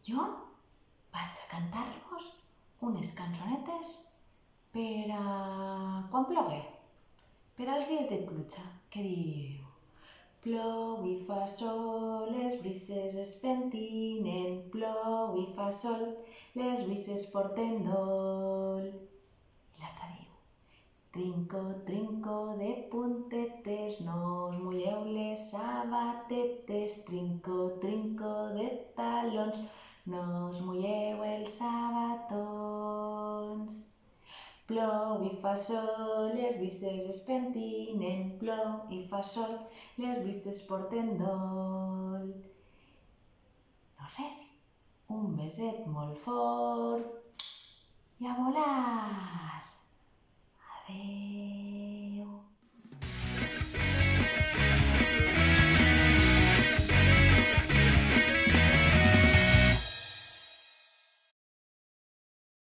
Jo vaig a cantar-vos unes cançonetes per a quan plogue, per als dies de pluja, que diu: plou i fa sol, les brises es pentinen, plou i fa sol, les brises porten dol. I l'altra diu: trinco, trinco de puntetes, no us mulleu les sabatetes, trinco, trinco de talons, no us mulleu els sabatons. Plou i fa sol, les brises es pentinen, plou i fa sol, les brises porten dol. No res, un beset molt fort i a volar. Adéu.